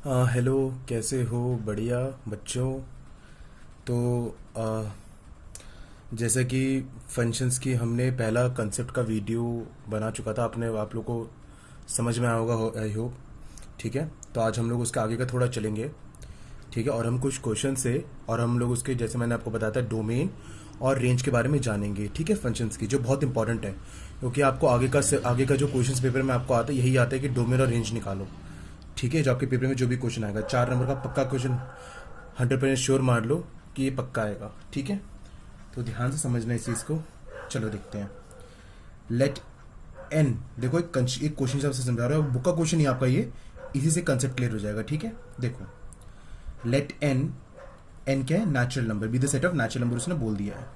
Hello, कैसे हो? बढ़िया बच्चों। तो जैसे कि फंक्शंस की हमने पहला कंसेप्ट का वीडियो बना चुका था, आपने आप लोग को समझ में आया होगा, आई होप। ठीक है, तो आज हम लोग उसके आगे का थोड़ा चलेंगे। ठीक है, और हम कुछ क्वेश्चन से और हम लोग उसके, जैसे मैंने आपको बताया था, डोमेन और रेंज के बारे में जानेंगे। ठीक है, फंक्शंस की, जो बहुत इंपॉर्टेंट है, क्योंकि आपको आगे का जो क्वेश्चंस पेपर में आपको आता है, यही आता है कि डोमेन और रेंज निकालो। ठीक है, जो आपके पेपर में जो भी क्वेश्चन आएगा, 4 नंबर का पक्का क्वेश्चन, 100% श्योर मार लो कि ये पक्का आएगा। ठीक है, तो ध्यान से समझना इस चीज़ को। चलो देखते हैं। लेट एन, देखो एक क्वेश्चन आपसे समझा रहा है, बुक का क्वेश्चन ही आपका ये, इसी से कंसेप्ट क्लियर हो जाएगा। ठीक है, देखो, लेट एन, एन क्या है? Natural number, be the set of natural number, उसने बोल दिया है।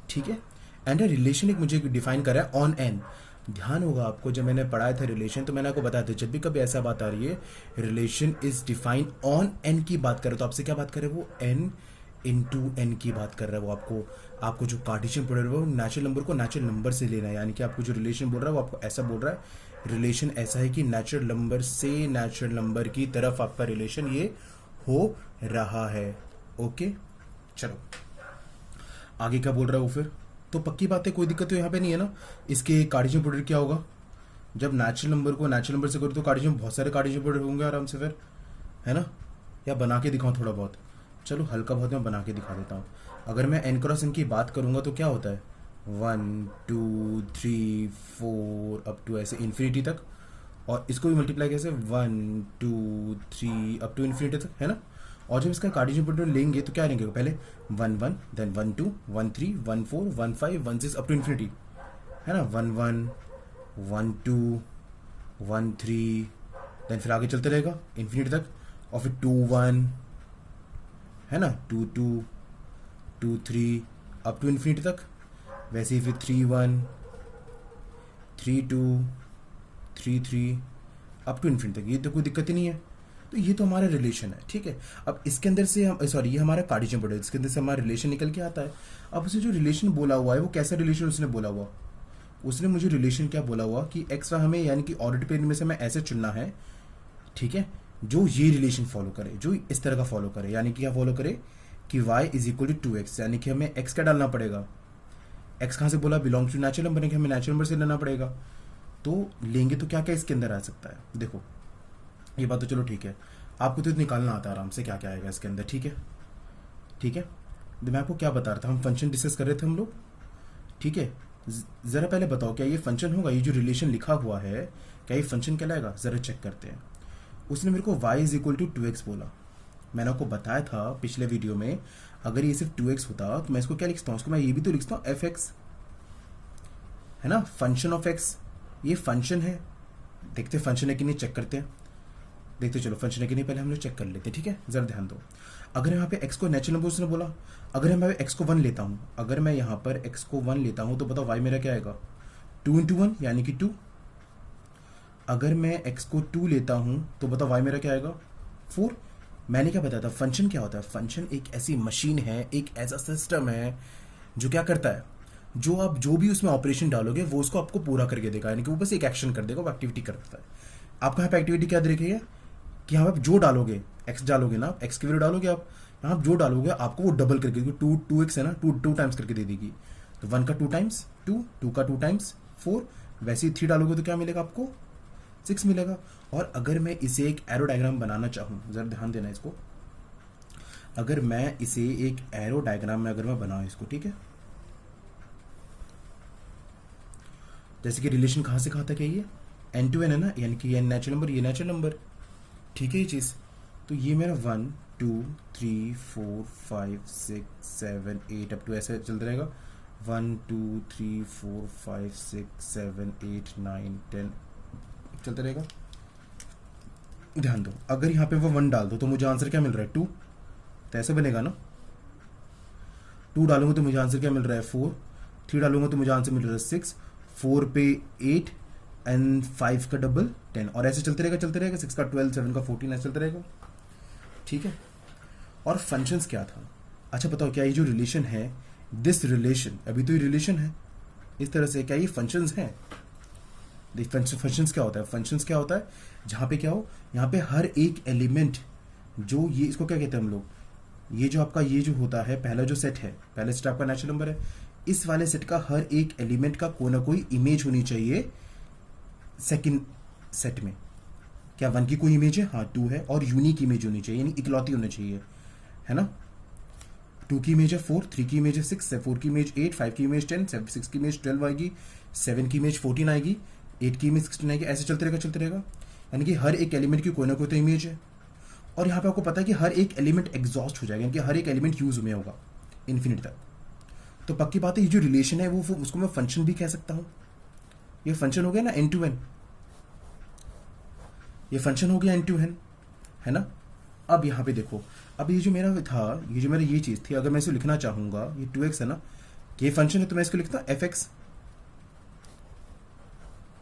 ठीक है, एंड रिलेशन एक मुझे डिफाइन करा है ऑन एन। ध्यान होगा आपको, जब मैंने पढ़ाया था रिलेशन, तो मैंने आपको बताया था, जब भी कभी ऐसा बात आ रही है, relation is define on an की बात करे, तो आपसे क्या बात करे वो? एन इंटू एन की बात कर रहा है वो। आपको आपको जो कार्टेशियन प्रोडक्ट है वो नेचुरल नंबर को नेचुरल नंबर से लेना है, यानी कि आपको जो रिलेशन बोल रहा है वो आपको ऐसा बोल रहा है, रिलेशन ऐसा है कि नेचुरल नंबर से नेचुरल नंबर की तरफ आपका रिलेशन ये हो रहा है। ओके, चलो आगे क्या बोल रहा है वो फिर। तो पक्की बात है, कोई दिक्कत तो यहाँ पे नहीं है ना। इसके कार्टेशियन प्रोडक्ट क्या होगा? जब नेचुरल नंबर को नेचुरल नंबर से करो तो कार्टेशियन, बहुत सारे कार्टेशियन प्रोडक्ट होंगे आराम से फिर, है ना। या बना के दिखाऊं थोड़ा बहुत? चलो हल्का बहुत मैं बना के दिखा देता हूँ। अगर मैं एन क्रॉस एन की बात करूंगा तो क्या होता है? 1 2 3 4 अप टू ऐसे इन्फिनिटी तक, और इसको भी मल्टीप्लाई कैसे? 1 2 3 अप टू इन्फिनिटी तक, है ना। और जब इसका कार्टेशियन प्रोडक्ट लेंगे तो क्या लेंगे? पहले 1 1, देन 1 2 1 3 1 4 1 5 1 6 अप टू इन्फिनिटी, है ना। 1 1 1 2 1 3, देन फिर आगे चलते रहेगा इन्फिनिटी तक, और फिर 2 1, है ना, 2 2 2 3 अप टू इन्फिनिटी तक। वैसे ही फिर 3 1 3 2 3 3 अप टू इन्फिनिटी तक। ये तो कोई दिक्कत ही नहीं है। तो ये तो हमारा रिलेशन है। ठीक है, अब इसके अंदर से हम, सॉरी, ये हमारा कार्टेशियन प्रोडक्ट, इसके अंदर से हमारा रिलेशन निकल के आता है। अब उसे जो रिलेशन बोला हुआ है वो कैसा रिलेशन उसने बोला हुआ? उसने मुझे रिलेशन क्या बोला हुआ कि एक्स वाई हमें, यानी कि ऑर्डर प्लेन में से हमें ऐसे चुनना है, ठीक है, जो ये रिलेशन फॉलो करे, जो इस तरह का फॉलो करे, यानी कि क्या फॉलो करे कि y is equal to 2x, यानी कि हमें x क्या डालना पड़ेगा? x कहाँ से बोला? बिलोंग्स टू नेचुरल नंबर, कि हमें नेचुरल नंबर से लेना पड़ेगा। तो लेंगे तो क्या क्या इसके अंदर आ सकता है? देखो, ये बात तो चलो ठीक है, आपको तो निकालना आता है आराम से क्या क्या आएगा इसके अंदर। ठीक है, ठीक है, तो मैं आपको क्या बता रहा था, हम फंक्शन डिस्कस कर रहे थे हम लोग। ठीक है, जरा पहले बताओ, क्या ये फंक्शन होगा? ये जो रिलेशन लिखा हुआ है, क्या ये फंक्शन कहलाएगा? जरा चेक करते हैं। उसने मेरे को y is equal to 2x बोला। मैंने आपको बताया था पिछले वीडियो में, अगर ये सिर्फ 2x होता तो मैं इसको क्या लिखता हूँ? उसको मैं ये भी तो लिखता हूँ f(x), है ना, फंक्शन ऑफ x। ये फंक्शन है, देखते फंक्शन है कि नहीं, चेक करते हैं। देखते चलो फंक्शन है कि नहीं, पहले हम लोग चेक कर लेते हैं। ठीक है, जरा ध्यान दो। अगर यहाँ पे x को नेचुरल नंबर उसने बोला, अगर मैं x को 1 लेता हूँ, अगर मैं यहाँ पर x को 1 लेता हूँ तो बताओ y मेरा क्या आएगा? 2 इंटू 1 यानी कि 2। अगर मैं x को 2 लेता हूं तो बताओ y मेरा क्या आएगा? 4। मैंने क्या बताया था, फंक्शन क्या होता है? फंक्शन एक ऐसी मशीन है, एक ऐसा सिस्टम है जो क्या करता है, जो आप जो भी उसमें ऑपरेशन डालोगे वो उसको आपको पूरा करके देगा, यानी कि वो बस एक एक्शन कर देगा, वो एक्टिविटी कर देता है। आपको यहाँ पे एक्टिविटी क्या देखेगा कि यहाँ पे जो डालोगे, x डालोगे ना, x की वैल्यू डालोगे आप, यहाँ जो डालोगे आपको वो डबल करके, 2x है ना, 2 टाइम्स करके दे देगी। तो 1 का 2 टाइम्स 2, 2 का 2 टाइम्स 4, वैसे ही 3 डालोगे तो क्या मिलेगा आपको? 6 मिलेगा। और अगर मैं इसे एक एरो डायग्राम बनाना चाहूँ, जरा ध्यान देना इसको, अगर मैं इसे एक एरो डायग्राम में अगर मैं बनाऊँ इसको, ठीक है, जैसे कि रिलेशन कहाँ से कहाँ तक है, ये एन टू एन है ना, यानी कि ये नेचुरल नंबर, ये नेचुरल नंबर, ठीक है ये चीज़। तो ये मेरा 1 2 3 4 5 6 7 8 अप टू ऐसे चलता रहेगा, 1 2 3 4 5 6 7 8 9 10 चलता रहेगा। ध्यान दो, अगर यहाँ पे वो 1 डाल दो तो मुझे आंसर क्या मिल रहा है? 2। तो ऐसे बनेगा ना, 2 डालूंगा तो मुझे आंसर क्या मिल रहा है? 4। 3 डालूंगा तो मुझे आंसर मिल रहा है 6। 4 पे 8 एंड 5 का डबल 10, और ऐसे चलते रहेगा चलते रहेगा, 6 का 12, 7 का 14, ऐसे चलते रहेगा। ठीक है, और फंक्शंस क्या था? अच्छा बताओ, क्या ये जो रिलेशन है, दिस रिलेशन, अभी तो ये रिलेशन है इस तरह से, क्या ये फंक्शंस हैं? फंक्शंस क्या होता है, फंक्शंस क्या होता है, जहाँ पे क्या हो, यहाँ पे हर एक एलिमेंट जो ये इसको क्या कहते हैं हम लोग, ये जो आपका ये जो होता है पहला जो सेट है, पहला सेट आपका नेचुरल नंबर है, इस वाले सेट का हर एक एलिमेंट का कोई ना कोई इमेज होनी चाहिए सेकंड सेट में। क्या 1 की कोई इमेज है? हाँ 2 है, और यूनिक इमेज होनी चाहिए, यानी इकलौती होनी चाहिए, है ना। 2 की इमेज है 4, 3 की इमेज है 6, 4 की इमेज 8, 5 की इमेज 10, 6 की इमेज 12 आएगी, 7 की इमेज 14 आएगी, 8 की इमेज 16 आएगी, ऐसे चलते रहेगा। यानी कि हर एक एलिमेंट की कोई ना कोई तो इमेज है। और यहाँ पे आपको पता है कि हर एक एलिमेंट एग्जॉस्ट हो जाएगा, यानी कि हर एक एलिमेंट यूज में होगा इन्फिनिट तक। तो पक्की बात है, ये जो रिलेशन है वो उसको मैं फंक्शन भी कह सकता हूँ। ये फंक्शन हो गया ना एन टू एन, ये फंक्शन हो गया एन टू एन, है ना। अब यहाँ पे देखो, अब ये जो मेरा था, ये जो मेरा ये चीज़ थी, अगर मैं इसे लिखना चाहूँगा, ये 2x है ना, ये फंक्शन है, तो मैं इसको लिखता हूँ fx।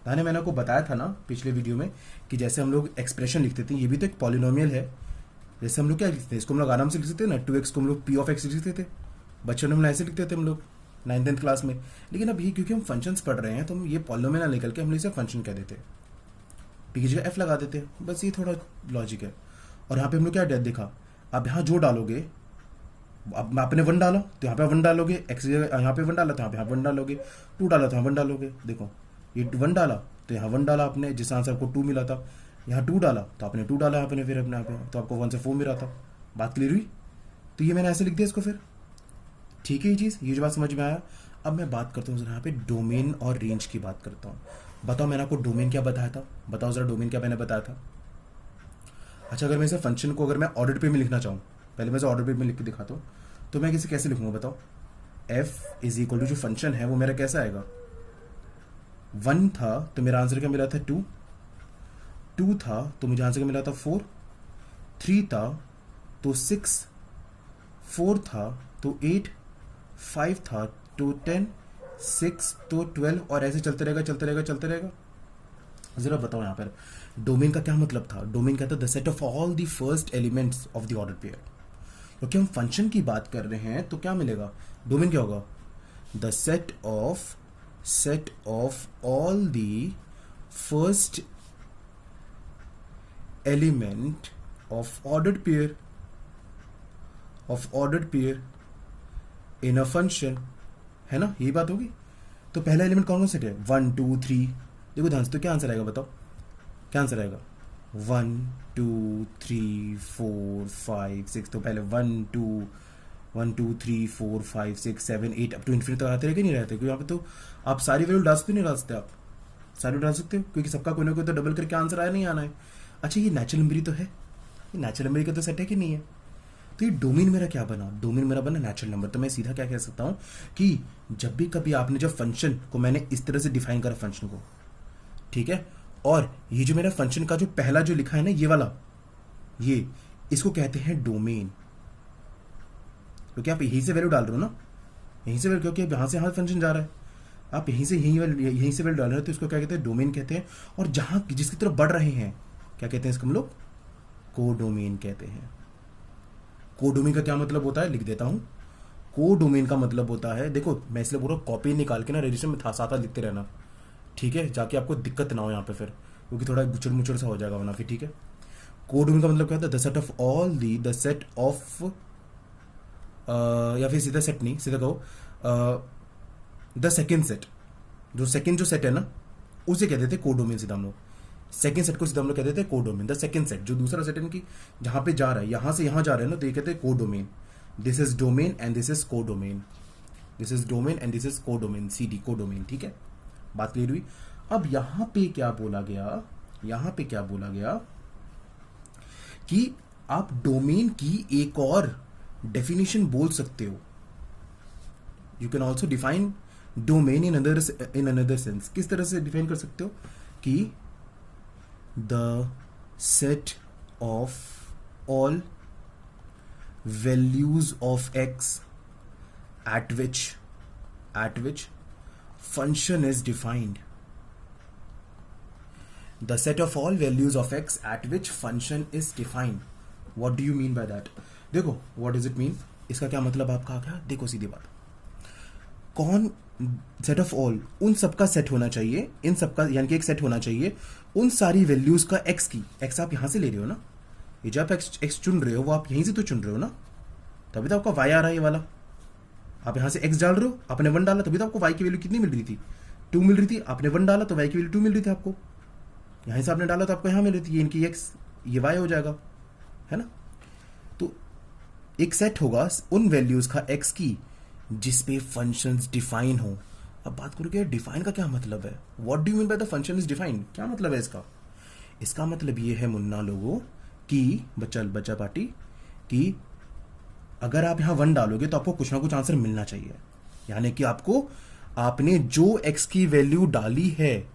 मैंने आपको बताया था ना पिछले वीडियो में कि जैसे हम लोग एक्सप्रेशन लिखते थे, ये भी तो एक पॉलिनोमियल है। जैसे हम लोग क्या लिखते थे, इसको हम लोग आराम से लिख सकते थे ना, 2x को हम लोग p(x) लिखते थे, बच्चों में ऐसे लिखते थे हम लोग 9th क्लास में। लेकिन अब ये क्योंकि हम फंक्शंस पढ़ रहे हैं, तो हम ये पॉलिनोमियल ना निकल के हम इसे फंक्शन कह देते, p की जगह f लगा देते, बस ये थोड़ा लॉजिक है। और यहाँ पे हम लोग क्या देखा, अब यहाँ जो डालोगे, अब आपने 1 डालो तो यहाँ पे 1 डालोगे, x यहाँ पे 1 डाला तो यहाँ पे 1 डालोगे, 2 डाला तो यहाँ 1 डालोगे। देखो ये 1 डाला तो यहाँ 1 डाला आपने, जिस आंसर आपको 2 मिला था, यहाँ 2 डाला तो आपने 2 डाला आपने, फिर अपने यहाँ पे तो आपको 1 से 4 मिला था। बात क्लियर हुई? तो ये मैंने ऐसे लिख दिया इसको, फिर ठीक है ये चीज़, ये जो बात समझ में आया। अब मैं बात करता हूँ यहाँ पे डोमेन और रेंज की बात करता हूँ। बताओ मैंने आपको डोमेन क्या बताया था, बताओ जरा डोमेन क्या मैंने बताया था। अच्छा, अगर मैं इसे फंक्शन को अगर मैं ऑर्डर पे में लिखना चाहूँ, पहले मैं इसे ऑर्डर पे में लिख के दिखाता हूँ, तो मैं इसे कैसे लिखूँगा बताओ। f इज इक्वल टू जो फंक्शन है वो मेरा कैसा आएगा, 1 था तो मेरा आंसर क्या मिला था 2, 2 था तो मुझे आंसर क्या मिला था 4, 3 था तो 6, 4 था तो 8, 5 था तो 10, 6 तो 12, और ऐसे चलते रहेगा। जरा बताओ यहाँ पर डोमेन का क्या मतलब था। डोमेन क्या था, the set of all the first elements of the order pair. क्योंकि हम फंक्शन की बात कर रहे हैं तो क्या मिलेगा, डोमेन क्या होगा, the set of all the first element of ordered pair in a function, है ना, यही बात होगी। तो पहला एलिमेंट कौन सा सेट है, 1 2 3। देखो ध्यान से, तो क्या आंसर आएगा बताओ, क्या आंसर आएगा, 1 2 3 4 5 6। तो पहले 1 2 3 4 5 6 7 8 अप टू इन्फिनिटी तक आते रहे कि नहीं रहते, क्योंकि यहाँ पे तो आप सारी वैल्यू डाल सकते, नहीं डाल सकते, आप सारी डाल सकते हो, क्योंकि सबका कोई ना कोई तो डबल करके आंसर आया नहीं आना है। अच्छा, ये नेचुरल नंबर तो है, ये नेचुरल नंबर का तो सेट है कि नहीं है। तो ये डोमेन मेरा क्या बना, डोमेन मेरा बना नेचुरल नंबर। तो मैं सीधा क्या कह सकता हूँ कि जब भी कभी आपने जब फंक्शन को मैंने इस तरह से डिफाइन करा फंक्शन को, ठीक है, और ये जो मेरा फंक्शन का जो पहला जो लिखा है ना, ये वाला, ये इसको कहते हैं डोमेन, क्योंकि आप यहीं से वैल्यू डाल रहे हो ना, यहीं से वैल्यू, क्योंकि यहाँ से यहाँ फंक्शन जा रहा है, आप यहीं से वैल्यू डाल रहे हो, तो इसको क्या कहते हैं, डोमेन कहते हैं। और जहाँ जिसकी तरफ बढ़ रहे हैं क्या कहते हैं इसको हम लोग, कोडोमेन कहते हैं। कोडोमेन का क्या मतलब होता है, लिख देता हूँ। कोडोमेन का मतलब होता है, देखो मैं इसलिए पूरा कॉपी निकाल के ना रजिस्टर में साथ लिखते रहना, ठीक है, जाके आपको दिक्कत ना हो यहाँ पे फिर, क्योंकि थोड़ा गुचड़ मुचड़ सा हो जाएगा वरना फिर, ठीक है। कोडोमेन का मतलब क्या होता है, the set of all the set of, या फिर सीधा सेट नहीं, सीधा कहो द सेकेंड सेट, जो सेकेंड जो सेट है ना उसे कहते थे कोडोमेन। सीधा हम लोग सेकेंड सेट को सीधा हम लोग कहते थे कोडोमेन। द सेकेंड सेट जो दूसरा सेट है कि जहाँ पे जा रहा है, यहाँ से यहाँ जा रहा है ना, तो ये कहते हैं codomain. This is domain and this is codomain, this is domain and this is codomain, CD codomain, ठीक है, बात क्लियर हुई। अब यहाँ पे क्या बोला गया, यहाँ पे क्या बोला गया कि आप डोमेन की एक और डेफिनेशन बोल सकते हो। You can also define domain in another sense. किस तरह से डिफाइन कर सकते हो कि the set of all values of x at which function is defined, the set of all values of x at which function is defined. What do you mean by that? देखो what does it mean, इसका क्या मतलब आपका क्या, देखो सीधी बात, कौन set of all उन सबका सेट होना चाहिए, इन सबका यानी कि एक सेट होना चाहिए उन सारी वैल्यूज का एक्स की। एक्स आप यहां से ले रहे हो ना, ये जो आप एक्स चुन रहे हो वो आप यहीं से तो चुन रहे हो ना, तभी तो आपका वाई आ रहा है ये वाला। आप यहां से एक्स डाल रहे हो, आपने 1 डाला, तभी तो आपको वाई की वैल्यू कितनी मिल रही थी, 2 मिल रही थी। आपने 1 डाला तो वाई की वैल्यू 2 मिल रही थी आपको, यहां से आपने डाला तो आपको यहां मिल रही थी, ये इनकी एक्स ये वाई हो जाएगा, है ना। तो एक सेट होगा उन वैल्यूज का एक्स की जिस पे फंक्शंस डिफाइन हो। अब बात करोगे डिफाइन का क्या मतलब है, what do you mean by the function is define, क्या मतलब है इसका। इसका मतलब ये है मुन्ना लोगों कि बच्चा पार्टी कि अगर आप यहां 1 डालोगे तो आपको कुछ ना कुछ आंसर मिलना चाहिए, यानी कि आपको आपने जो एक्स की वैल्यू डाली है,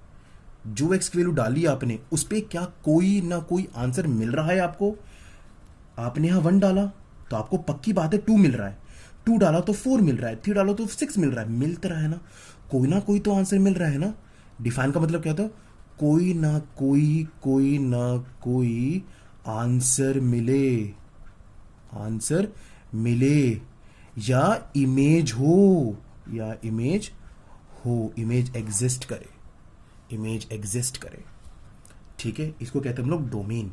जो एक्स की वैल्यू डाली आपने उस पे क्या कोई ना कोई आंसर मिल रहा है आपको। आपने यहां 1 डाला तो आपको पक्की बात है 2 मिल रहा है, 2 डाला तो 4 मिल रहा है, 3 डालो तो 6 मिल रहा है, मिलता रहा है ना कोई तो आंसर मिल रहा है ना। डिफाइन का मतलब क्या था, कोई ना कोई आंसर मिले या इमेज हो, इमेज एग्जिस्ट करे, ठीक है। इसको कहते हैं हम लोग डोमेन,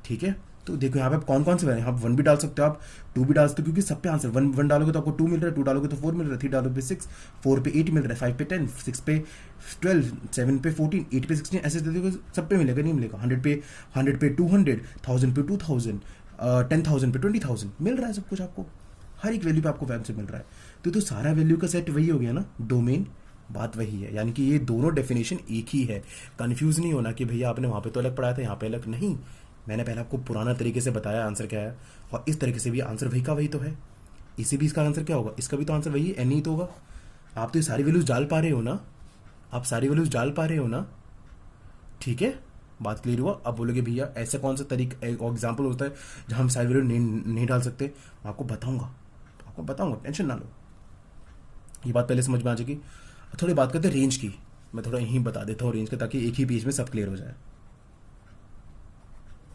ठीक है। तो देखो यहाँ पे कौन कौन से आप 1 भी डाल सकते हो, आप 2 भी डाल सकते हो, क्योंकि सब पे आंसर 1 डालोगे तो आपको 2 मिल रहा है, 2 डालोगे तो 4 मिल रहा है, 3 डालोगे 6, 4 पे 8 मिल रहा है, 5 पे 10, 6 पे 12, 7 पे 14, 8 पे 16, ऐसे देखोगे सब पे मिलेगा, नहीं मिलेगा। 100 पे 200, 1000 पे 2000, 10,000 पे 20,000 मिल रहा है सब कुछ आपको, हर एक वैल्यू पे आपको आंसर मिल रहा है। तो सारा वैल्यू का सेट वही हो गया ना, डोमेन, बात वही है। यानी कि ये दोनों डेफिनेशन एक ही है, कंफ्यूज नहीं होना कि भैया आपने वहां पे तो अलग पढ़ाया था यहाँ पे अलग, नहीं। मैंने पहले आपको पुराना तरीके से बताया आंसर क्या है, और इस तरीके से भी आंसर वही का वही तो है। इसी भी इसका आंसर क्या होगा, इसका भी तो आंसर वही है, एन ही तो होगा। आप तो ये सारी वैल्यूज डाल पा रहे हो ना, ठीक है, बात क्लियर हुआ। अब बोलोगे भैया ऐसा कौन सा तरीका एग्जाम्पल होता है जहां हम सारी वैल्यू नहीं डाल सकते, मैं आपको बताऊंगा, टेंशन ना लो, ये बात पहले समझ में आ जाएगी। थोड़ी बात करते हैं रेंज की, मैं थोड़ा यहीं बता देता हूँ रेंज का, ताकि एक ही पेज में सब क्लियर हो जाए।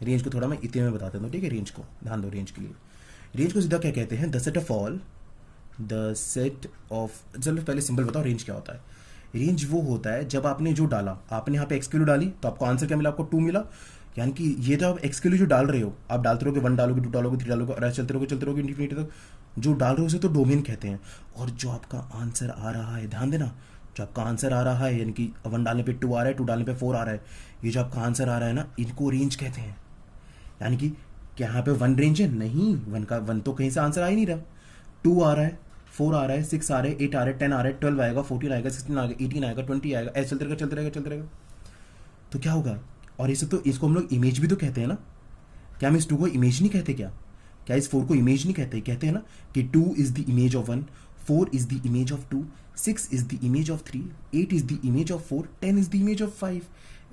रेंज को थोड़ा मैं इतने में बता देता हूँ, ठीक है। रेंज को ध्यान दो, रेंज के लिए रेंज को सीधा क्या कहते हैं, द सेट ऑफ चलो पहले सिंपल बताओ रेंज क्या होता है। रेंज वो होता है जब आपने जो डाला, आपने यहाँ पे एक्स की वैल्यू डाली तो आपको आंसर क्या मिला, आपको 2 मिला। यानी कि ये तो आप एक्स की वैल्यू जो डाल रहे हो, आप डालते रहोगे, 1 डालोगे, 2 डालोगे, 3 डालोगे, और चलते रहोगे इन्फिनिटी तक जो डाल रहे हो उसे तो डोमेन कहते हैं। और जो आपका आंसर आ रहा है, ध्यान देना, जो आपका आंसर आ रहा है, यानी कि 1 डालने पे 2 आ रहा है, 2 डालने पे 4 आ रहा है, ये जो आपका आंसर आ रहा है ना, इनको रेंज कहते हैं। यानी कि क्या यहाँ पे 1 रेंज है, नहीं, 1 तो कहीं से आंसर आ ही नहीं रहा। 2 आ रहा है, 4 आ रहा है, 6 आ रहा है, 8 आ रहा है, 10 आ रहा है, 12 आएगा, 14 आएगा, 16 आएगा, 18 आएगा, 20 आएगा, ऐसे चलते रहेगा। तो क्या होगा, और इसे तो इसको हम लोग इमेज भी तो कहते हैं ना। क्या हम इस 2 को इमेज नहीं कहते, क्या इस 4 को इमेज नहीं कहते हैं ना, कि 2 is the image of 1, 4 is the image of 2, 6 is the image of 3, 8 is the image of 4, 10 is the image of 5,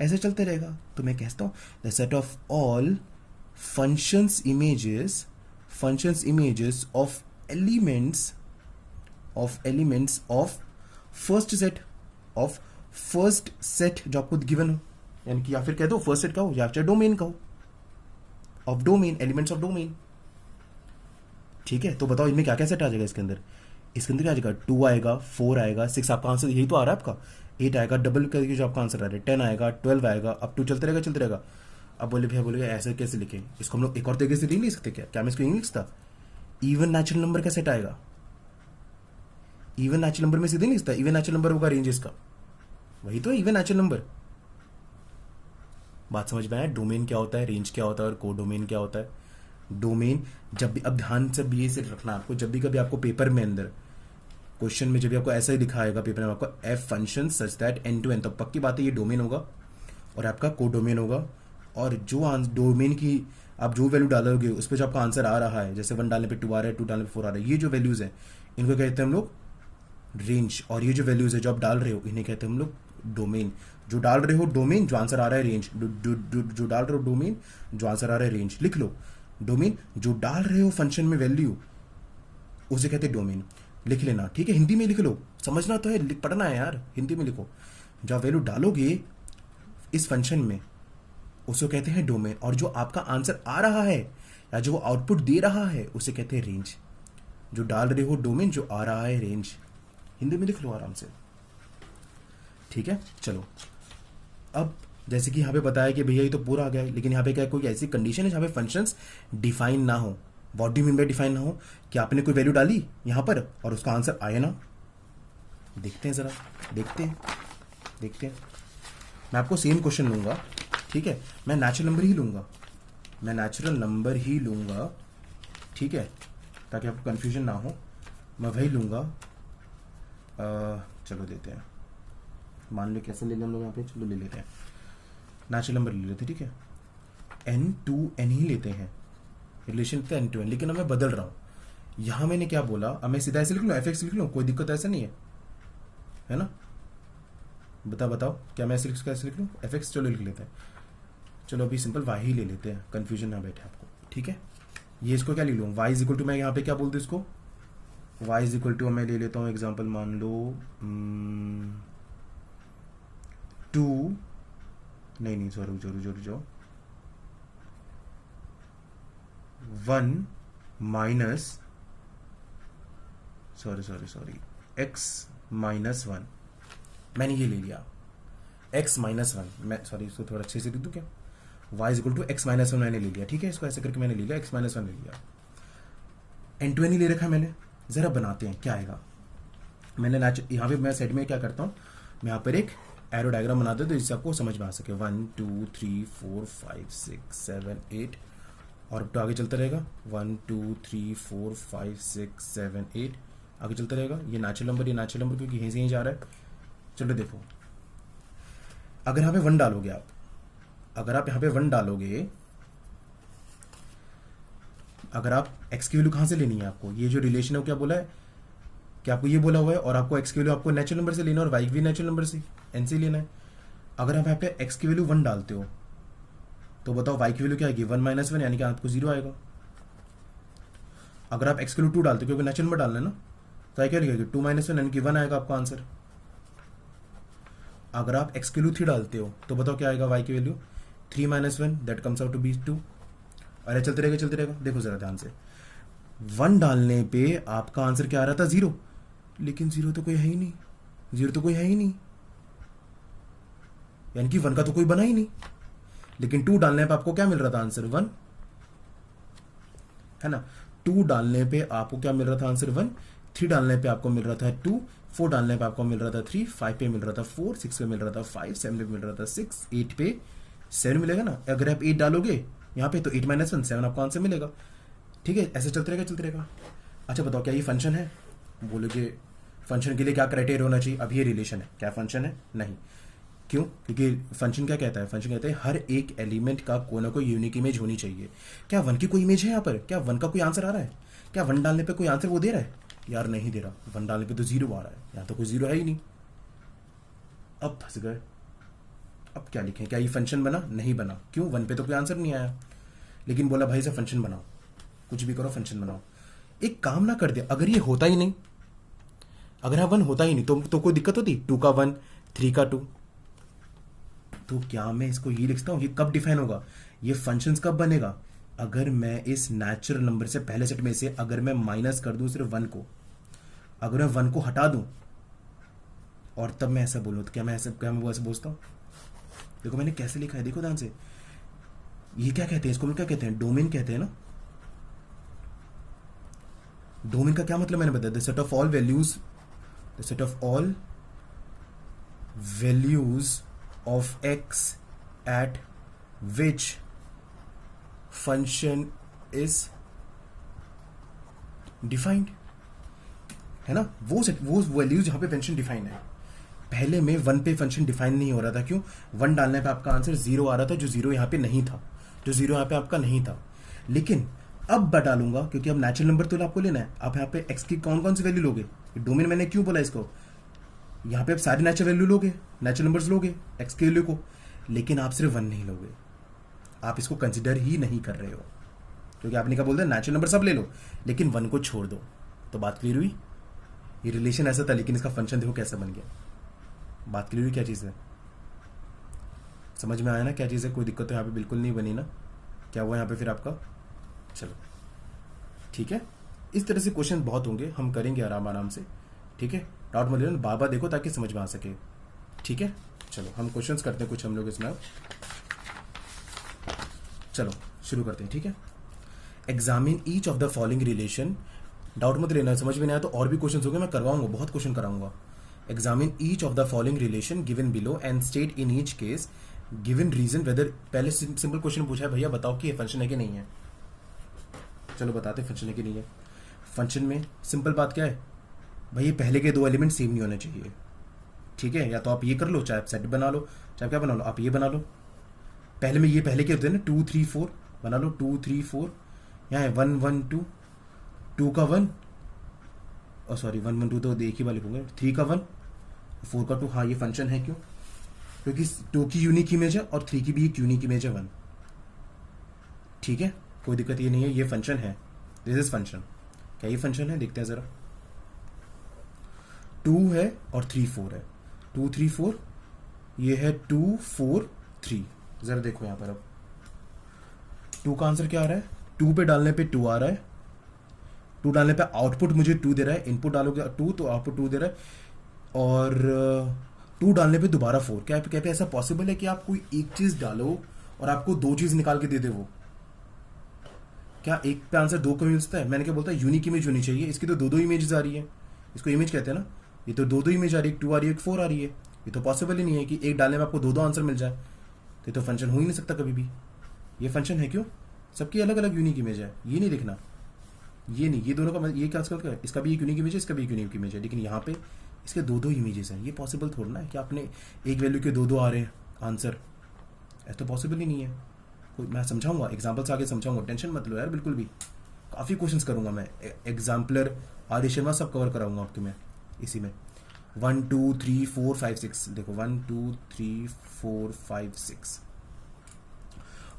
ऐसे चलते रहेगा। तो मैं कहता हूँ the set of all functions images of elements of first set जो आपको given हो, यानी कि या फिर कह दो फर्स्ट सेट कहो या फिर डोमेन कहो, of domain, elements of domain, ठीक है। तो बताओ इनमें क्या क्या सेट आ जाएगा इसके अंदर क्या आ जाएगा, 2 आएगा, 4 आएगा, 6 आपका आंसर यही तो आ रहा है आपका, 8 आएगा, डबल करके जो आपका आंसर आ रहा है, 10 आएगा, 12 आएगा, अब 2 चलते रहेगा। अब बोले ऐसे कैसे लिखें इसको, हम लोग एक और तरीके से नहीं लिख सकते क्या मैं इसको इंग्लिश था, इवन नेचुरल नंबर का सेट आएगा, इवन नेचुरल नंबर में सीधे नहीं लिखता, इवन नेचुरल नंबर होगा रेंज इसका, वही तो इवन नेचुरल नंबर। बात समझ में आया, डोमेन क्या होता है, रेंज क्या होता है, और को डोमेन क्या होता है। डोमेन जब भी, अब ध्यान से ये से रखना आपको, जब भी कभी आपको पेपर में अंदर क्वेश्चन में जब भी आपको ऐसा ही लिखा आएगा पेपर में आपको F function such that N to N, तो पक्की बात है ये डोमेन होगा और आपका को डोमेन होगा। और जो डोमेन की आप जो वैल्यू डालोगे उस पर जो आपका आंसर आ रहा है, जैसे 1 डालने पे 2 आ रहा है, 2 डालने पे 4 आ रहा है, ये जो वैल्यूज है इनको कहते हैं हम लोग रेंज। और ये जो वैल्यूज है जो आप डाल रहे हो इन्हें कहते हैं हम लोग डोमेन। जो डाल रहे हो डोमेन, जो आंसर आ रहा है रेंज, जो डाल रहे हो डोमेन, जो आंसर आ रहा है रेंज, लिख लो डोमेन। जो डाल रहे हो फंक्शन में वैल्यू उसे कहते हैं डोमेन, लिख लेना, ठीक है। हिंदी में लिख लो, समझना तो है, पढ़ना है यार, हिंदी में लिखो। जो वैल्यू डालोगे इस फंक्शन में उसे कहते हैं डोमेन, और जो आपका आंसर आ रहा है या जो आउटपुट दे रहा है उसे कहते हैं रेंज। जो डाल रहे हो डोमेन, जो आ रहा है रेंज, हिंदी में लिख लो आराम से, ठीक है। चलो, अब जैसे कि यहाँ पे बताया कि भैया ये तो पूरा आ गया है, लेकिन यहाँ पे क्या कोई ऐसी कंडीशन है जहाँ पे फंक्शंस डिफाइन ना हो। What do mean by define ना हो, कि आपने कोई वैल्यू डाली यहाँ पर और उसका आंसर आया ना। देखते हैं ज़रा, देखते हैं। मैं आपको सेम क्वेश्चन लूँगा, ठीक है, मैं नेचुरल नंबर ही लूँगा, ठीक है, ताकि आपको कन्फ्यूजन ना हो। मैं वही लूँगा, चलो देते हैं, मान लो कैसे ले लें हम लोग यहाँ पे, चलो ले लेते हैं, नेचुरल नंबर ले लेते हैं, ठीक है। n to n ही लेते हैं, रिलेशन तो n to n, लेकिन अब मैं बदल रहा हूँ। यहाँ मैंने क्या बोला, अब मैं सीधा ऐसे लिख लूँ, fx लिख लूँ, कोई दिक्कत ऐसा नहीं है ना। बताओ क्या मैं ऐसे कैसे लिख लूँ, fx, चलो लिख लेते हैं। चलो अभी सिंपल y ही ले लेते हैं, कन्फ्यूजन ना बैठे आपको, ठीक है। ये इसको क्या लिख लूँ, y इज इक्वल टू, मैं यहाँ पे क्या बोलते हैं इसको, y इज इक्वल टू, मैं ले लेता हूँ एग्जाम्पल, मान लो 2, नहीं रुक जाओ 1 माइनस सॉरी x माइनस 1, मैंने ये ले लिया x माइनस 1, मैं सॉरी इसको थोड़ा अच्छे से लिख दूँ क्या, y is equal to x minus 1 मैंने ले लिया, ठीक है। इसको ऐसे करके मैंने ले लिया, x माइनस 1 ले लिया, n to n ही ले रखा है मैंने। ज़रा बनाते हैं क्या आएगा। मैंने यहाँ पे मैं सेट में क्या करता हूँ, मैं यहाँ पर एक एरो डायग्राम बना देता हूँ जिससे आपको समझ में आ सके। 1 2 3 4 5 6 7 8, और अब तो आगे चलता रहेगा, 1 2 3 4 5 6 7 8, आगे चलता रहेगा। ये नेचुरल नंबर क्योंकि यहीं से यहीं जा रहा है। चलो देखो, अगर यहाँ पे 1 डालोगे आप, अगर आप यहाँ पे 1 डालोगे, अगर आप x की वैल्यू कहाँ से लेनी है आपको, ये जो रिलेशन है वो क्या बोला है कि आपको ये बोला हुआ है, और आपको x की वैल्यू आपको नेचुरल नंबर से लेना है और y की भी नेचुरल नंबर से n से लेना है। अगर आप यहाँ पे x की वैल्यू 1 डालते हो तो बताओ y की वैल्यू क्या आएगी, 1 माइनस 1, यानी कि आपको 0 आएगा। अगर आप x की वैल्यू 2 डालते हो, क्योंकि नेचुरल नंबर डालना है ना, तो y क्या लिखेगा, 2 माइनस 1, यानी कि 1 आएगा आपका आंसर। अगर आप x की वैल्यू 3 डालते हो तो बताओ क्या आएगा, y की value 3 minus 1, that comes out to be 2। अरे चलते रहेगा। देखो जरा ध्यान से, 1 डालने पे आपका आंसर क्या आ रहा था, 0, लेकिन 0 तो कोई है ही नहीं, यानी कि 1 का तो कोई बना ही नहीं। लेकिन 2 डालने पे आपको क्या मिल रहा था, आंसर 1, है ना। 2 डालने पे आपको क्या मिल रहा था, आंसर 1। 3 डालने पे आपको मिल रहा था 2, 4 डालने पे आपको मिल रहा था 3, 5 पे मिल रहा था 4, 6 पे मिल रहा था 5, 7 पे मिल रहा था 6, 8 पे 7 मिलेगा ना। अगर आप 8 डालोगे यहाँ पे तो 8 माइनस 1, 7 आपको आंसर मिलेगा, ठीक है। ऐसे चलते रहेगा। अच्छा बताओ क्या ये फंक्शन है, बोलोगे फंक्शन के लिए क्या क्राइटेरिया होना चाहिए, अब ये रिलेशन है, क्या फंक्शन है, नहीं। क्यों, क्योंकि फंक्शन क्या कहता है, फंक्शन कहता है हर एक एलिमेंट का कोई ना कोई यूनिक इमेज होनी चाहिए। क्या 1 की कोई इमेज है यहाँ पर, क्या 1 का कोई आंसर आ रहा है, क्या 1 डालने पे कोई आंसर वो दे रहा है, यार नहीं दे रहा। 1 डालने पे तो 0 आ रहा है, यहाँ तो कोई 0 है ही नहीं। अब फंस गए, अब क्या लिखें, क्या ये फंक्शन बना, नहीं बना। क्यों, 1 पे तो कोई आंसर नहीं आया, लेकिन बोला भाई से फंक्शन बनाओ, कुछ भी करो फंक्शन बनाओ। एक काम ना कर दे, अगर ये होता ही नहीं, अगर यहाँ 1 होता ही नहीं तो कोई दिक्कत होती, 2 का 1, 3 का 2, तो क्या मैं इसको ये लिखता हूँ, ये कब डिफाइन होगा, ये फंक्शंस कब बनेगा, अगर मैं इस नेचुरल नंबर से पहले सेट में से अगर मैं माइनस कर दूं सिर्फ 1 को, अगर मैं 1 को हटा दूं और तब मैं ऐसा बोलूं, तो क्या मैं वो ऐसे बोलता हूँ। देखो मैंने कैसे लिखा है, देखो ध्यान से, ये क्या कहते हैं, इसको क्या कहते हैं, डोमेन कहते हैं ना। डोमेन का क्या मतलब मैंने बताया, the set of all values of x at which function is defined, है ना। वो वैल्यूज जहां पे फंक्शन डिफाइन है। पहले में 1 पे फंक्शन डिफाइन नहीं हो रहा था, क्यों, 1 डालने पे आपका आंसर 0 आ रहा था, जो 0 यहाँ पे नहीं था, आपका नहीं था। लेकिन अब डालूंगा, क्योंकि अब नेचुरल नंबर तो आपको लेना है। आप यहाँ पे x की कौन सी वैल्यू लोगे, डोमेन मैंने क्यों बोला इसको, यहाँ पे आप सारी नेचुरल वैल्यू लोगे, नेचुरल नंबर्स लोगे x के वैल्यू को, लेकिन आप सिर्फ 1 नहीं लोगे, आप इसको कंसिडर ही नहीं कर रहे हो, क्योंकि आपने क्या बोल दिया, नेचुरल नंबर सब ले लो लेकिन 1 को छोड़ दो। तो बात क्लियर हुई, ये रिलेशन ऐसा था, लेकिन इसका फंक्शन देखो कैसा बन गया। बात क्लियर हुई, क्या चीज़ है, समझ में आया ना क्या चीज़ है, कोई दिक्कत तो यहाँ पे बिल्कुल नहीं बनी ना। क्या हुआ यहाँ पे फिर आपका, चलो ठीक है। इस तरह से क्वेश्चन बहुत होंगे, हम करेंगे आराम से, ठीक है। डाउट मत लेना, बार बार देखो ताकि समझ में आ सके, ठीक है। चलो हम क्वेश्चंस करते हैं कुछ हम लोग इसमें। चलो शुरू करते हैं, ठीक है। Examine each of the following relation, doubt मत लेना, समझ में नहीं आया तो और भी क्वेश्चन होंगे, मैं करवाऊंगा, बहुत क्वेश्चन कराऊंगा। Examine each of the following relation given below and state in each case given reason whether, पहले सिंपल क्वेश्चन पूछा है, भैया बताओ कि ये फंक्शन है कि नहीं है। चलो बताते फंक्शन है कि नहीं है। फंक्शन में सिंपल बात क्या है भाई, पहले के दो एलिमेंट सेम नहीं होने चाहिए, ठीक है। या तो आप ये कर लो, चाहे आप सेट बना लो, चाहे क्या बना लो, आप ये बना लो। पहले में ये पहले के होते हैं ना, 2 3 4 बना लो, 2 3 4, यहाँ है 1 1 2, 2 का 1, और सॉरी 1 1 2 तो एक ही बार लिखूंगा, 3 का 1, 4 का 2। हाँ ये फंक्शन है, क्यों? क्योंकि 2 की यूनिक इमेज है और 3 की भी एक यूनिक इमेज है 1, ठीक है, कोई दिक्कत ये नहीं है, ये फंक्शन है, दिस इज फंक्शन। क्या ये फंक्शन है, देखते हैं जरा। 2 है और 3 4 है, 2 3 4, ये है 2 4 3। जरा देखो यहां पर, अब 2 का आंसर क्या आ रहा है, 2 पे डालने पे 2 आ रहा है, 2 डालने पे आउटपुट मुझे 2 दे रहा है, इनपुट डालोगे 2 तो आउटपुट 2 दे रहा है, और 2 डालने पे दोबारा 4। क्या कहते हैं ऐसा पॉसिबल है कि आप कोई एक चीज डालो और आपको दो चीज निकाल के दे दे? वो क्या एक पे आंसर दो को मिलता है? मैंने क्या बोलता है, यूनिक इमेज होनी चाहिए। इसकी तो दो दो इमेजेस आ रही है, इसको इमेज कहते हैं ना। ये तो दो दो इमेज आ रही है, एक 2 आ रही है, एक 4 आ रही है। ये तो पॉसिबल ही नहीं है कि एक डालने में आपको दो दो आंसर मिल जाए, ये तो फंक्शन हो ही नहीं सकता कभी भी। ये फंक्शन है क्यों? सबकी अलग अलग यूनिक इमेज है, ये नहीं देखना, ये नहीं, ये दोनों का ये क्या का, इसका भी एक यूनिक इमेज है, इसका भी एक यूनिक इमेज है, लेकिन यहाँ पे इसके दो दो इमेजेस हैं। ये पॉसिबल थोड़ा ना है कि आपने एक वैल्यू के दो दो आ रहे हैं आंसर, ऐसा तो पॉसिबल ही नहीं है। कोई मैं समझाऊंगा, एग्जाम्पल से आगे समझाऊंगा, टेंशन मत लो यार बिल्कुल भी। काफ़ी क्वेश्चंस करूंगा मैं, एग्जाम्पलर आदि शर्मा सब कवर कराऊंगा आपके मैं इसी में। 1 2 3 4 5 6, देखो 1 2 3 4 5 6,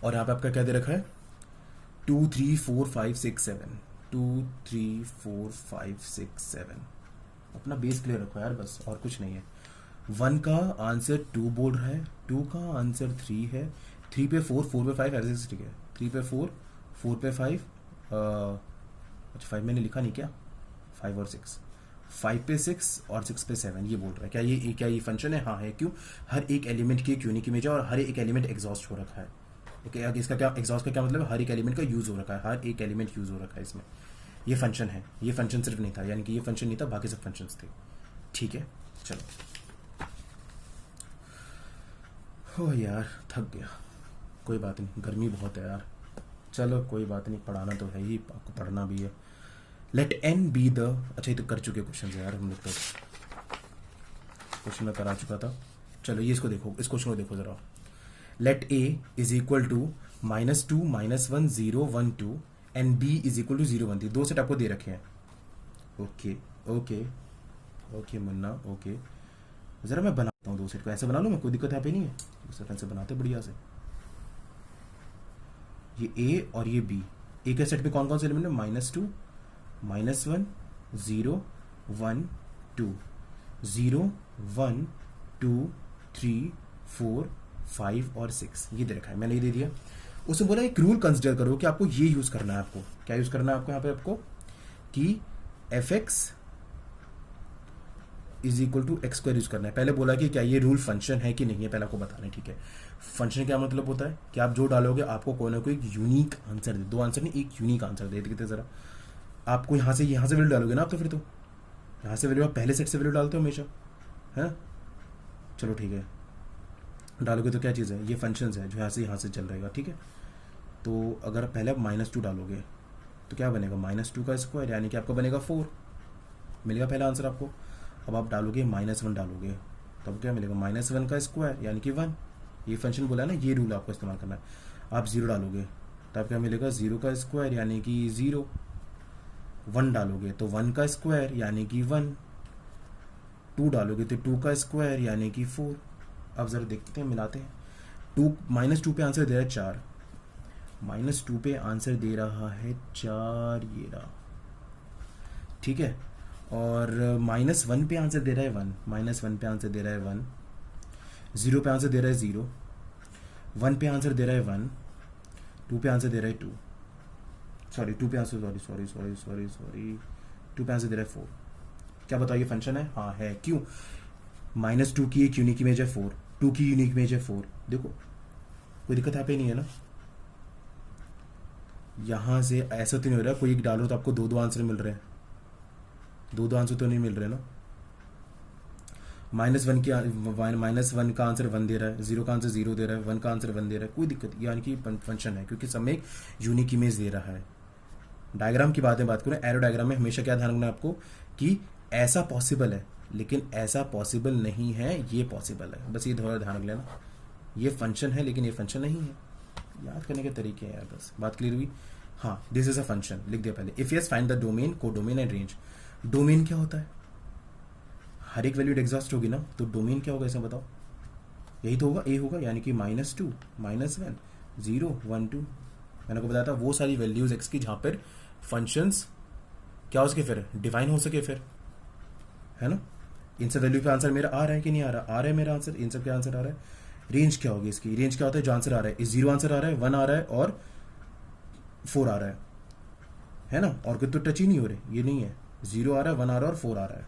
और यहाँ पे आपका क्या दे रखा है, 2 3 4 5 6 7, 2 3 4 5 6 7। अपना बेस क्लियर रखो यार बस, और कुछ नहीं है। 1 का आंसर 2 बोल रहा है, 2 का आंसर 3 है, 3 पे 4, 4 पे 5 ऐसे ठीक है, 3 पे 4, 4 पे 5, अच्छा 5 मैंने लिखा नहीं क्या, 5 और 6, 5 पे 6 और 6 पे 7, ये बोल रहा है। क्या ये फंक्शन है? हाँ है। क्यों? हर एक एलिमेंट की एक यूनिक इमेज है और हर एक एलिमेंट एग्जॉस्ट हो रखा है। ओके, इसका क्या एग्जॉस्ट का क्या मतलब है? हर एक एलिमेंट का यूज हो रखा है, हर एक एलिमेंट यूज हो रखा है इसमें। ये फंक्शन है, ये फंक्शन सिर्फ नहीं था, यानी कि ये फंक्शन नहीं था, बाकी सब फंक्शंस थे, ठीक है। चलो हो यार, थक गया, कोई बात नहीं, गर्मी बहुत है यार, चलो कोई बात नहीं, पढ़ाना तो है ही, आपको पढ़ना भी है। लेट एन बी द, अच्छा ये तो कर चुके क्वेश्चन है यार हम लोग, तो क्वेश्चन में करा चुका था। चलो ये इसको देखो, इस क्वेश्चन को देखो जरा। Let A is equal to -2 -1 0 1 2 and B is equal to 0 1 3। दो सेट आपको दे रखे हैं। ओके ओके ओके मुन्ना, ओके जरा मैं बनाता हूँ दो सेट को, ऐसे बना लो, मैं कोई दिक्कत यहाँ पे नहीं है, दूसरे फ्रेंड से बनाते बढ़िया से। ये ए और ये बी, ए के सेट में कौन कौन से एलिमेंट है? -2 -1 0 1 2, 0 1 2 3 4 5 और 6, ये दे रखा है, मैंने ये दे दिया। उसने बोला एक रूल कंसिडर करो कि आपको ये यूज करना है। आपको क्या यूज करना है? आपको यहाँ पे आपको कि fx is equal to x square use करना है। पहले बोला कि क्या ये रूल फंक्शन है कि नहीं है, पहले आपको बताना है, ठीक है। फंक्शन क्या मतलब होता है कि आप जो डालोगे आपको कोई ना कोई यूनिक आंसर दे, दो आंसर नहीं, एक यूनिक आंसर दे देते। जरा आपको यहाँ से वैल्यू डालोगे ना आप, तो फिर तो यहाँ से वैल्यू आप पहले सेट से वैल्यू डालते हो हमेशा, है। चलो ठीक है, डालोगे तो क्या चीज़ है, ये फंक्शंस है जो यहाँ से चल रहेगा, ठीक है। तो अगर पहले आप -2 डालोगे तो क्या बनेगा, -2 का स्क्वायर, यानी कि आपका बनेगा 4, मिलेगा पहला आंसर आपको। अब आप डालोगे -1 डालोगे, तब क्या मिलेगा, -1 का स्क्वायर यानी कि 1। ये फंक्शन बोला है ना, ये रूल आपको इस्तेमाल करना है। आप 0 डालोगे तब क्या मिलेगा, 0 का स्क्वायर यानी कि 0। 1 डालोगे तो 1 का स्क्वायर यानी कि 1। 2 डालोगे तो 2 का स्क्वायर यानी कि 4। अब जरा देखते हैं, मिलाते हैं। -2 पे आंसर दे रहा है 4, -2 पे आंसर दे रहा है 4, ये रहा, ठीक है। और -1 पे आंसर दे रहा है 1, -1 पे आंसर दे रहा है 1, 0 पे आंसर दे रहा है 0, 1 पे आंसर दे रहा है 1, 2 पे आंसर दे रहा है 2, सॉरी 2 पे आंसर, सॉरी 2 पे आंसर दे रहा है 4, क्या बताओ ये फंक्शन है? हाँ है। क्यों? -2 की एक यूनिक इमेज है 4, 2 की यूनिक इमेज है 4। देखो कोई दिक्कत यहाँ पे नहीं है ना, यहाँ से ऐसा तो नहीं हो रहा कोई एक डालो तो आपको दो आंसर मिल रहे हैं, दो आंसर तो नहीं मिल रहे ना। -1 की -1 का आंसर 1 दे रहा है, 0 का आंसर 0 दे रहा है, 1 का आंसर 1 दे रहा है, कोई दिक्कत, यानी कि फंक्शन है क्योंकि सब में एक यूनिक इमेज दे रहा है। डायग्राम की बात करें, एरो डायग्राम में हमेशा क्या ध्यान रखना है आपको कि ऐसा पॉसिबल है लेकिन ऐसा पॉसिबल नहीं है, ये पॉसिबल है, बस ये थोड़ा ध्यान रख लेना। ये फंक्शन है लेकिन ये फंक्शन नहीं है, याद करने के तरीके हैं यार, बस बात क्लियर हुई। हाँ, दिस इज अ फंक्शन, लिख दिया पहले। If yes find the domain, को डोमेन एंड रेंज। डोमेन क्या होता है? हर एक वैल्यू एग्जॉस्ट होगी ना, तो डोमेन क्या होगा इसमें बताओ? यही तो होगा, ए होगा, यानी कि -2, -1, 0, 1, 2। मैंने को बताया था वो सारी वैल्यूज एक्स की जहां पर फंक्शंस क्या हो सके, फिर डिफाइन हो सके, फिर है ना। इन सब वैल्यू पे आंसर मेरा आ रहा है कि नहीं आ रहा? आ रहा है मेरा आंसर, इन सब के आंसर आ रहा है। रेंज क्या होगी इसकी? रेंज क्या होता है? जो आंसर आ रहा है, 0 आंसर आ रहा है, 1 आ रहा है और 4 आ रहा है ना। और कोई तो टच ही नहीं हो रहे, ये नहीं है, 0 आ रहा है, 1 आ रहा है और 4 आ रहा है।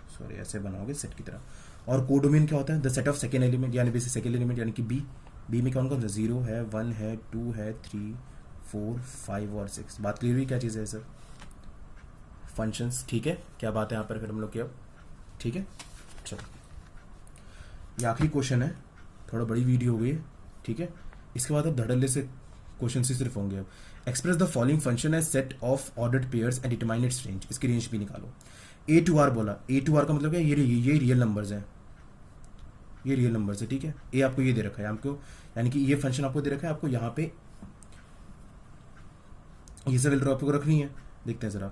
सॉरी, ऐसे बनाओगे सेट की तरह। और कोडोमेन क्या होता है? The set of second element, यानी बेसिक सेकेंड एलिमेंट, यानी कि बी में कौन कौन सा? 0 है, 1 है, 2 है, 3, 4, 5 और 6। बात क्लियर हुई क्या चीज़ है सर? फंक्शंस, ठीक है। क्या बात है यहाँ पर फिर हम लोग की अब? ठीक है, चलो ये आखिरी क्वेश्चन है, थोड़ा बड़ी वीडियो हो गई है, ठीक है। इसके बाद अब धड़ल्ले से क्वेश्चन ही सिर्फ होंगे अब। Express the following function as set of ordered pairs and determine its range. इसकी रेंज भी निकालो। ए टू आर बोला, ए टू आर का मतलब क्या? ये रियल नंबर्स हैं, ये रियल नंबर्स है, ठीक है। ए आपको ये दे रखा है आपको, यानी कि ये फंक्शन आपको दे रखा है, आपको यहाँ पे ये सब वैल्यू आपको रखनी है। देखते हैं जरा,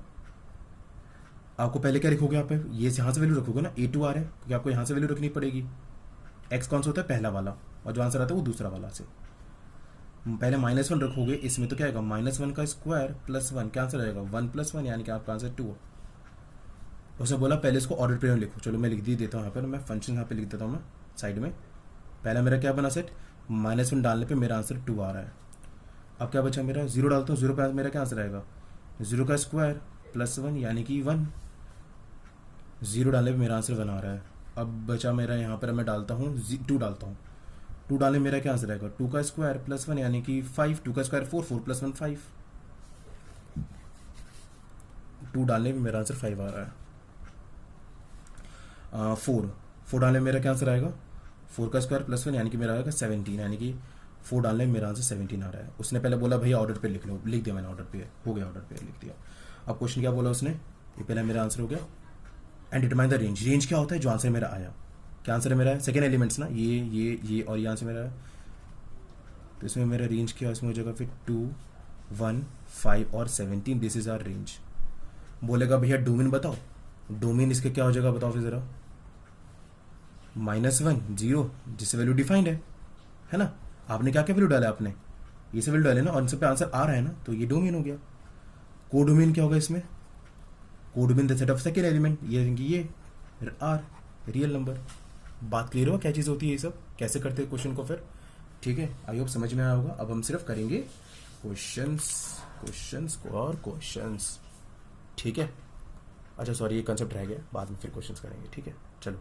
आपको पहले क्या लिखोगे? आप ये यहाँ से वैल्यू रखोगे ना, ए टू आर है क्योंकि आपको यहाँ से वैल्यू रखनी पड़ेगी। एक्स कौन सा होता है? पहला वाला, और जो आंसर आता है वो दूसरा वाला से। पहले -1 रखोगे, इसमें तो क्या आएगा? -1 का स्क्वायर +1, क्या आंसर आएगा? 1 + 1, यानी कि आपका आंसर 2। उसने बोला पहले इसको ऑर्डर पे लिखो, चलो मैं लिख देता हूँ यहाँ पर, मैं फंक्शन यहाँ पे लिख देता हूँ मैं साइड में। पहला मेरा क्या बना सेट? -1 डालने पे मेरा आंसर 2 आ रहा है। अब क्या बचा मेरा? 0 डालता हूँ, 0 पे मेरा क्या आंसर आएगा? 0 का स्क्वायर +1, यानी कि 1। 0 डालने पे मेरा आंसर 1 आ रहा है। अब बचा मेरा यहाँ पर, मैं डालता हूँ 2 डालता हूँ, 2 डालने मेरा क्या आंसर आएगा? 2 का स्क्वायर +1, यानी कि 5। 2 का स्क्वायर 4, 4 + 1 5। 2 डालने में मेरा आंसर 5 आ रहा है। 4 डालने में मेरा क्या आंसर आएगा? 4 का स्क्वायर +1, यानी कि मेरा आएगा 17, यानी कि 4 डालने में मेरा आंसर 17 आ रहा है। उसने पहले बोला भैया ऑर्डर पे लिख लो, लिख दिया मैंने, ऑर्डर पे हो गया, ऑर्डर पे लिख दिया। अब क्वेश्चन क्या बोला उसने? ये पहला मेरा आंसर हो गया। And determine the range. Range क्या होता है? जो आंसर मेरा आया, क्या आंसर है मेरा? सेकेंड एलिमेंट्स ना, ये और ये आंसर मेरा है, तो इसमें मेरा रेंज क्या है? इसमें हो जाएगा फिर 2, 1, 5 और 17। This is our range. बोलेगा भैया डोमेन बताओ, डोमेन इसके क्या हो जाएगा बताओ फिर जरा? -1, 0, जिससे वैल्यू डिफाइंड है ना। आपने क्या क्या वैल्यू डाला? आपने ये सब वैल्यू डाले ना, और इन सब पे आंसर आ रहा है ना, तो ये डोमेन हो गया। कोडोमेन क्या होगा इसमें? Codomain the set of second element, ये आर रियल नंबर। बात क्लियर हो क्या चीज़ होती है ये सब, कैसे करते हैं क्वेश्चन को फिर? ठीक है, आई होप समझ में आया होगा। अब हम सिर्फ करेंगे क्वेश्चंस और क्वेश्चंस, ठीक है। अच्छा सॉरी, ये कंसेप्ट रह गया, बाद में फिर क्वेश्चंस करेंगे, ठीक है। चलो।